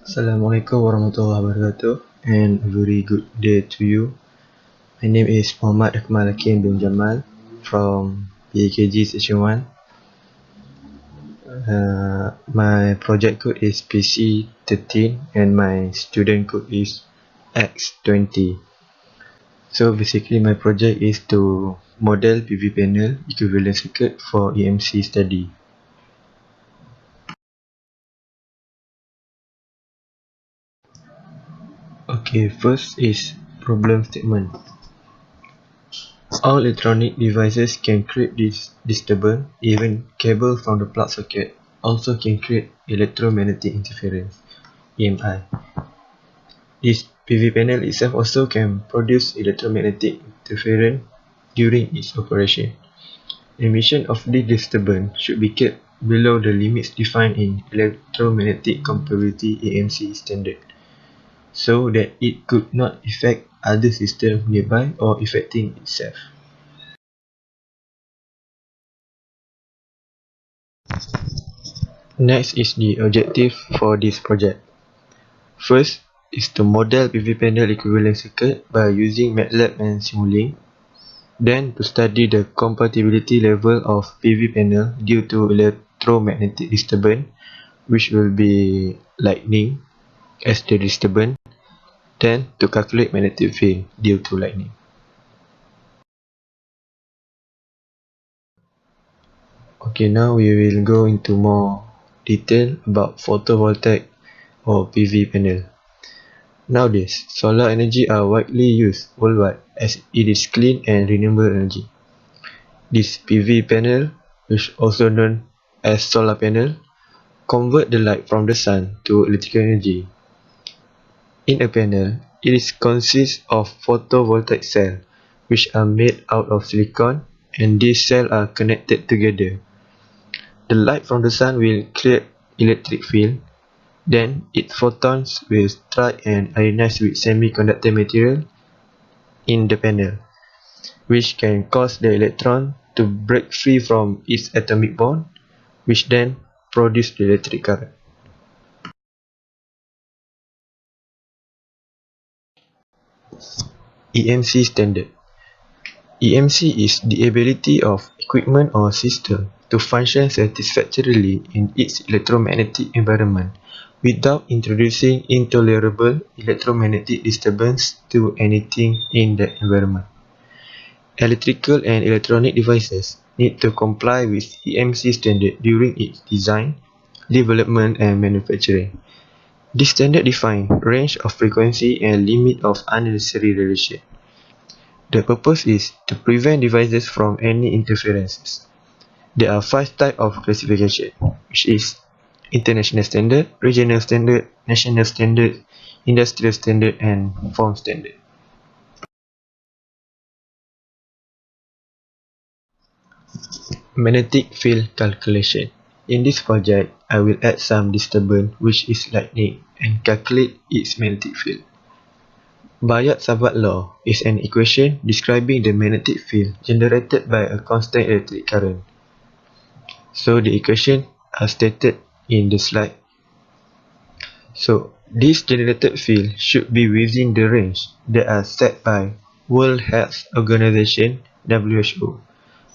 Assalamualaikum warahmatullahi wabarakatuh, and a very good day to you. My name is Muhammad Akmal Hakim bin Jamal from PKG Station 1. My project code is PC13 and my student code is X20. So basically my project is to model PV panel equivalent circuit for EMC study. Okay, first is problem statement. All electronic devices can create this disturbance. Even cable from the plug socket also can create electromagnetic interference (EMI). This PV panel itself also can produce electromagnetic interference during its operation. Emission of this disturbance should be kept below the limits defined in electromagnetic compatibility (EMC) standard, so that it could not affect other systems nearby or affecting itself. Next is the objective for this project. First is to model PV panel equivalent circuit by using MATLAB and Simulink. Then to study the compatibility level of PV panel due to electromagnetic disturbance, which will be lightning as the disturbance. Then to calculate magnetic field due to lightning. Okay, now we will go into more detail about photovoltaic or PV panel. Nowadays, solar energy are widely used worldwide as it is clean and renewable energy. This PV panel, which also known as solar panel, convert the light from the sun to electrical energy. In a panel, consists of photovoltaic cells, which are made out of silicon, and these cells are connected together. The light from the sun will create electric field. Then its photons will strike and ionize with semiconductor material in the panel, which can cause the electron to break free from its atomic bond, which then produce the electric current. EMC standard. EMC is the ability of equipment or system to function satisfactorily in its electromagnetic environment without introducing intolerable electromagnetic disturbance to anything in the environment. Electrical and electronic devices need to comply with EMC standard during its design, development and manufacturing. This standard defines range of frequency and limit of unnecessary radiation. The purpose is to prevent devices from any interferences. There are 5 types of classification, which is International Standard, Regional Standard, National Standard, Industrial Standard and Form Standard. Magnetic field calculation. In this project, I will add some disturbance which is lightning and calculate its magnetic field. Biot-Savart law is an equation describing the magnetic field generated by a constant electric current. So the equation are stated in the slide. So this generated field should be within the range that are set by World Health Organization (WHO).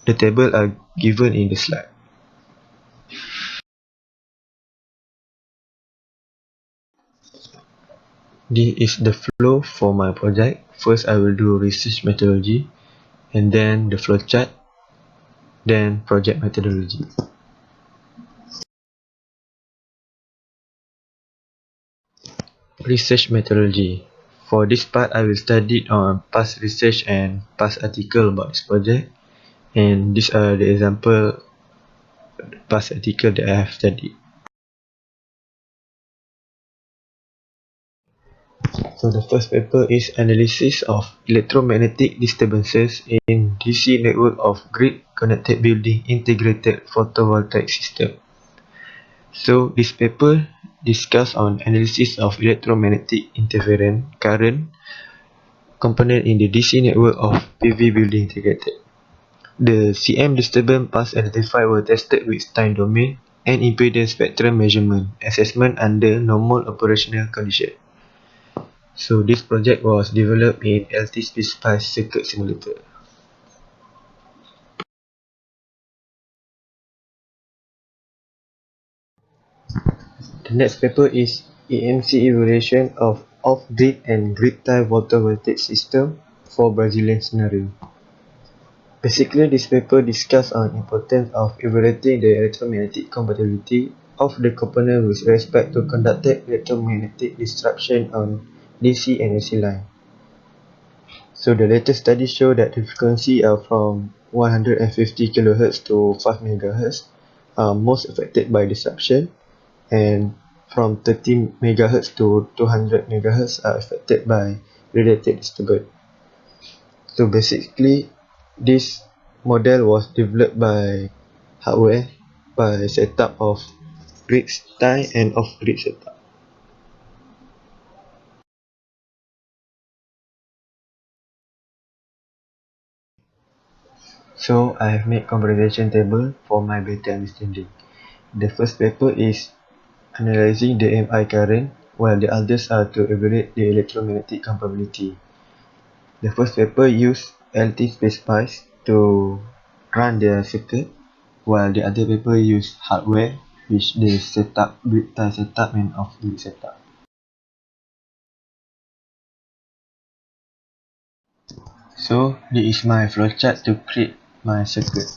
The table are given in the slide. This is the flow for my project. First I will do research methodology, and then the flowchart, then project methodology. Research methodology. For this part, I will study on past research and past article about this project, and these are the example past article that I have studied. So the first paper is analysis of electromagnetic disturbances in DC network of grid connected building integrated photovoltaic system. So this paper discuss on analysis of electromagnetic interference current component in the DC network of PV building integrated. The CM disturbance paths identified were tested with time domain and impedance spectrum measurement assessment under normal operational conditions. So this project was developed in LT-SPICE circuit simulator. The next paper is EMC evaluation of off-grid and grid-tie photovoltaic system for Brazilian scenario. Basically, this paper discusses on importance of evaluating the electromagnetic compatibility of the component with respect to conducted electromagnetic disruption on DC and AC line. So the latest studies show that the frequency are from 150 kHz to 5 MHz are most affected by disruption, and from 30 MHz to 200 MHz are affected by radiated disturbance. So basically, this model was developed by hardware by setup of grid tie and off-grid setup. So I have made comparison table for my better understanding. The first paper is analyzing the MI current, while the others are to evaluate the electromagnetic compatibility. The first paper used LT-SPICE to run the circuit, while the other paper used hardware, which they set up grid tie setup and off-grid setup. So this is my flowchart to create my circuit.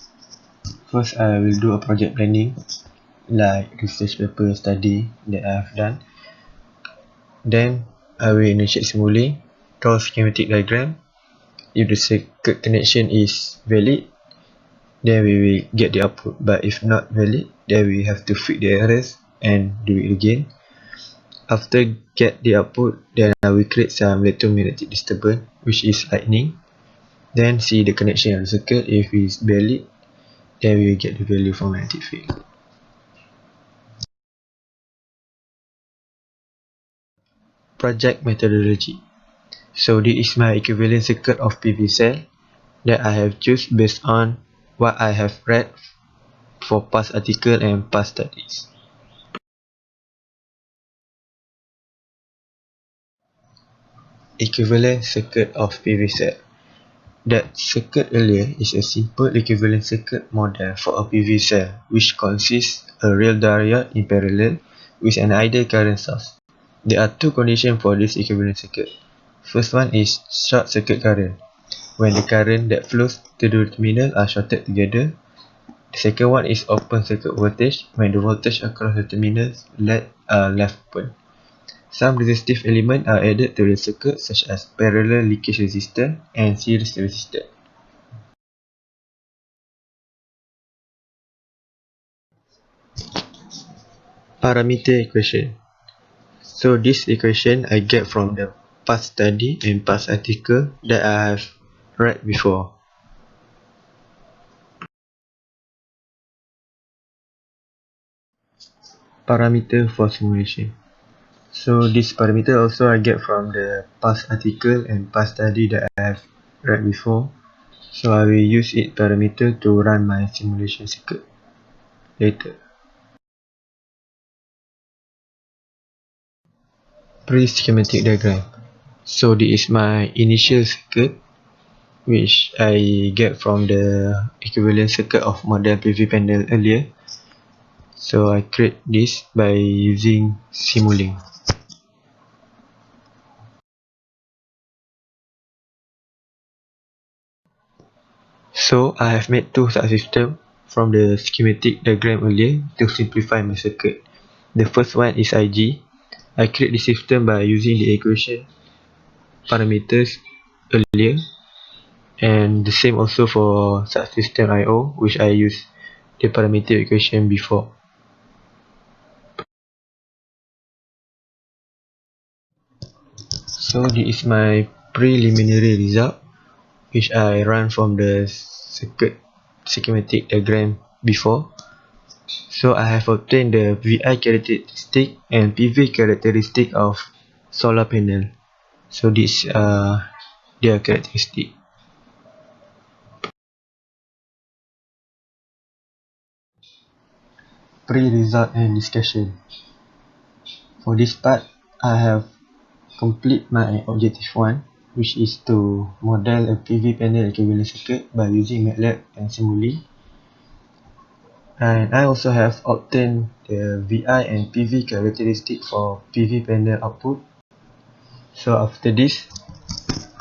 First, I will do a project planning, like research paper study that I have done. Then I will initiate simulink, draw schematic diagram. If the circuit connection is valid, then we will get the output. But if not valid, then we have to fix the errors and do it again. After get the output, then I will create some electromagnetic disturbance, which is lightning. Then see the connection of the circuit. If it's valid, then we will get the value for magnetic field. Project methodology. So this is my equivalent circuit of PV cell that I have chosen based on what I have read for past article and past studies. Equivalent circuit of PV cell. That circuit earlier is a simple equivalent circuit model for a PV cell, which consists a real diode in parallel with an ideal current source. There are two conditions for this equivalent circuit. First one is short circuit current, when the current that flows to the terminal are shorted together. The second one is open circuit voltage, when the voltage across the terminals left open. Some resistive elements are added to the circuit, such as parallel leakage resistor and series resistor. Parameter equation. So this equation I get from the past study and past article that I have read before. Parameter for simulation. So this parameter also I get from the past article and past study that I have read before. So I will use it parameter to run my simulation circuit later. Pre-schematic diagram. So this is my initial circuit, which I get from the equivalent circuit of model PV panel earlier. So I create this by using Simulink. So I have made two subsystems from the schematic diagram earlier to simplify my circuit. The first one is IG. I create the system by using the equation parameters earlier, and the same also for subsystem IO, which I use the parameter equation before. So this is my preliminary result, which I run from the circuit schematic diagram before. So I have obtained the VI characteristic and PV characteristic of solar panel. So this their characteristic. pre-result and discussion. For this part, I have complete my objective 1, which is to model a PV panel equivalent circuit by using MATLAB and Simulink. And I also have obtained the VI and PV characteristic for PV panel output. So after this,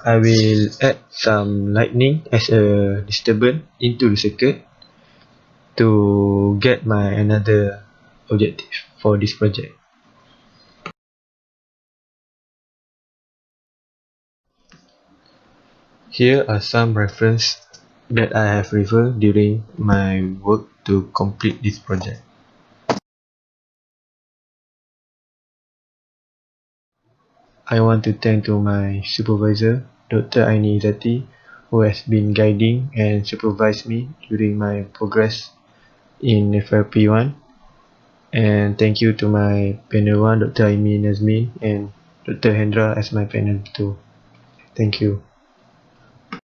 I will add some lightning as a disturbance into the circuit to get my another objective for this project. Here are some references that I have referred during my work to complete this project. I want to thank to my supervisor, Dr. Aini Izzati, who has been guiding and supervised me during my progress in FRP1. And thank you to my panel 1, Dr. Aimi Nazmin, and Dr. Hendra as my panel 2. Thank you.